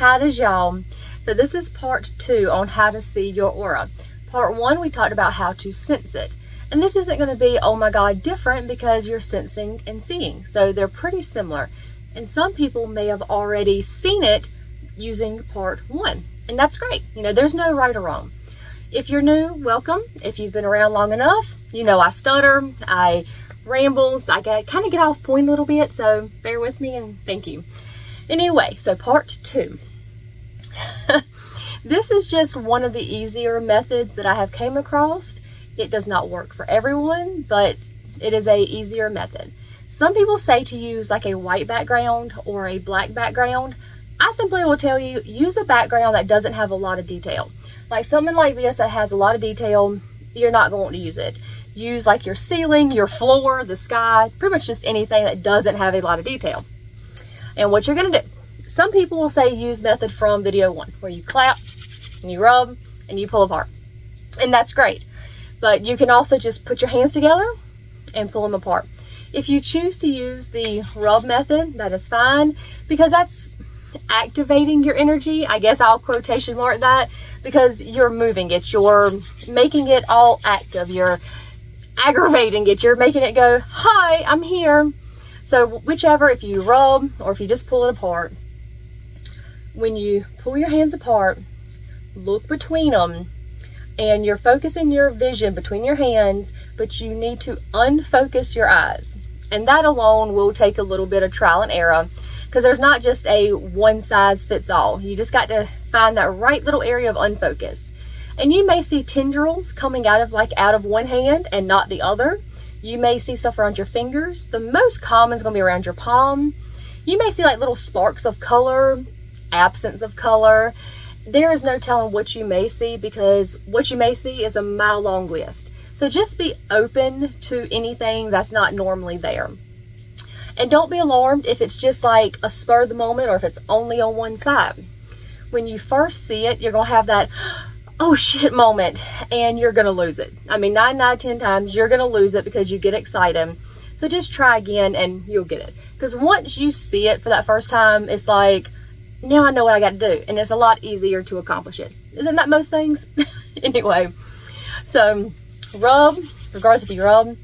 How does y'all? So this is part 2 on how to see your aura. Part 1, we talked about how to sense it. And this isn't going to be, oh my God, different because you're sensing and seeing. So they're pretty similar. And some people may have already seen it using part 1. And that's great. You know, there's no right or wrong. If you're new, welcome. If you've been around long enough, you know I stutter, I ramble, I kind of get off point a little bit, so bear with me and thank you. Anyway, so part 2. This is just one of the easier methods that I have came across. It does not work for everyone, but it is a easier method. Some people say to use like a white background or a black background. I simply will tell you, use a background that doesn't have a lot of detail. Like something like this that has a lot of detail, you're not going to use it. Use like your ceiling, your floor, the sky, pretty much just anything that doesn't have a lot of detail. And what you're going to do, some people will say use method from video 1, where you clap and you rub and you pull apart. And that's great. But you can also just put your hands together and pull them apart. If you choose to use the rub method, that is fine, because that's activating your energy. I guess I'll quotation mark that, because you're moving it, you're making it all active, you're aggravating it, you're making it go, hi, I'm here. So whichever, if you rub or if you just pull it apart, when you pull your hands apart, look between them, and you're focusing your vision between your hands, but you need to unfocus your eyes. And that alone will take a little bit of trial and error, because there's not just a one size fits all. You just got to find that right little area of unfocus. And you may see tendrils coming out of one hand and not the other. You may see stuff around your fingers. The most common is going to be around your palm. You may see like little sparks of color, absence of color. There is no telling what you may see, because what you may see is a mile-long list. So just be open to anything that's not normally there. And don't be alarmed if it's just like a spur of the moment, or if it's only on one side. When you first see it, you're going to have that, oh shit moment, and you're going to lose it. I mean, 9 out of 10 times, you're going to lose it because you get excited. So just try again and you'll get it. Because once you see it for that first time, it's like, now I know what I got to do, and it's a lot easier to accomplish it. Isn't that most things? Anyway, so rub, regardless if you rub,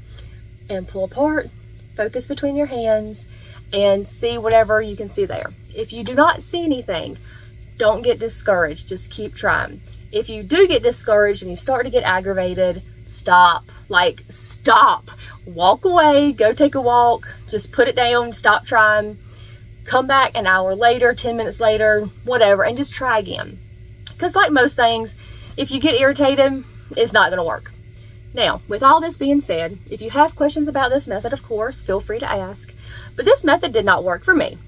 and pull apart, focus between your hands, and see whatever you can see there. If you do not see anything, don't get discouraged, just keep trying. If you do get discouraged and you start to get aggravated, stop, like stop, walk away, go take a walk, just put it down, stop trying. Come back an hour later, 10 minutes later, whatever, and just try again. Because like most things, if you get irritated, it's not going to work. Now, with all this being said, if you have questions about this method, of course, feel free to ask. But this method did not work for me.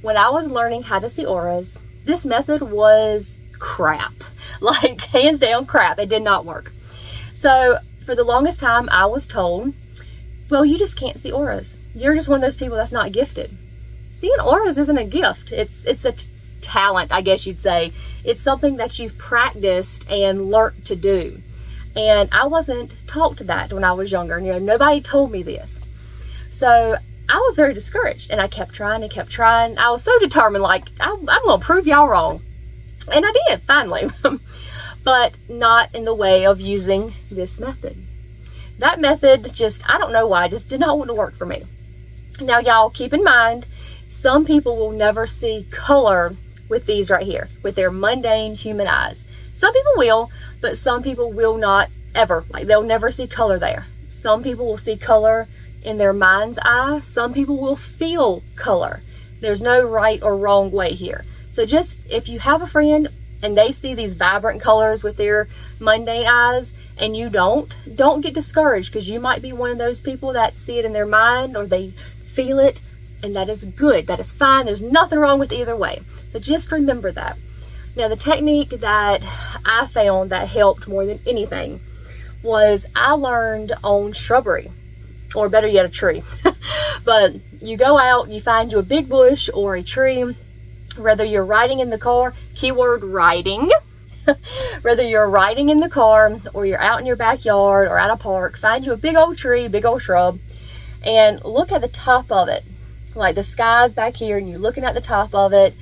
When I was learning how to see auras, this method was crap. Like, hands down crap. It did not work. So, for the longest time, I was told, well, you just can't see auras. You're just one of those people that's not gifted. Seeing auras isn't a gift. It's a talent, I guess you'd say. It's something that you've practiced and learned to do. And I wasn't taught that when I was younger. You know, nobody told me this. So I was very discouraged, and I kept trying and kept trying. I was so determined, like, I'm going to prove y'all wrong. And I did, finally. But not in the way of using this method. That method just, I don't know why, just did not want to work for me. Now, y'all, keep in mind, some people will never see color with these right here, with their mundane human eyes. Some people will, but some people will not ever. Like, they'll never see color there. Some people will see color in their mind's eye. Some people will feel color. There's no right or wrong way here. So just, if you have a friend and they see these vibrant colors with their mundane eyes and you don't get discouraged, because you might be one of those people that see it in their mind or they feel it. And that is good, that is fine, there's nothing wrong with either way. So just remember that. Now, the technique that I found that helped more than anything was I learned on shrubbery, or better yet, a tree. But you go out, you find you a big bush or a tree, whether you're riding in the car, keyword riding, whether you're riding in the car or you're out in your backyard or at a park, find you a big old tree, big old shrub, and look at the top of it. Like, the sky's back here and you're looking at the top of it,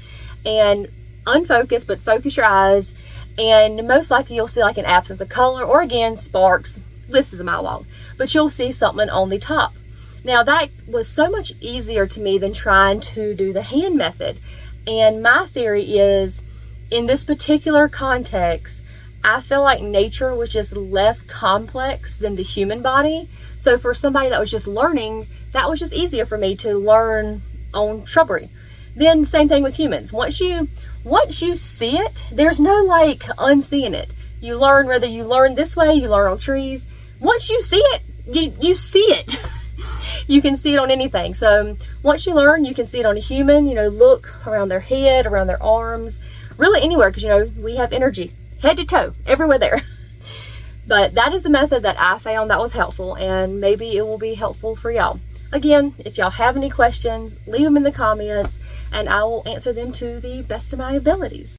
and unfocus, but focus your eyes, and most likely you'll see like an absence of color, or again, sparks. This is a mile long, but you'll see something on the top. Now that was so much easier to me than trying to do the hand method. And my theory is, in this particular context, I feel like nature was just less complex than the human body. So for somebody that was just learning, that was just easier for me to learn on shrubbery. Then same thing with humans. Once you see it, there's no like unseeing it. You learn, whether you learn this way, you learn on trees. Once you see it, you see it. You can see it on anything. So once you learn, you can see it on a human. Look around their head, around their arms, really anywhere, because we have energy head to toe, everywhere there. But that is the method that I found that was helpful, and maybe it will be helpful for y'all. Again, if y'all have any questions, leave them in the comments, and I will answer them to the best of my abilities.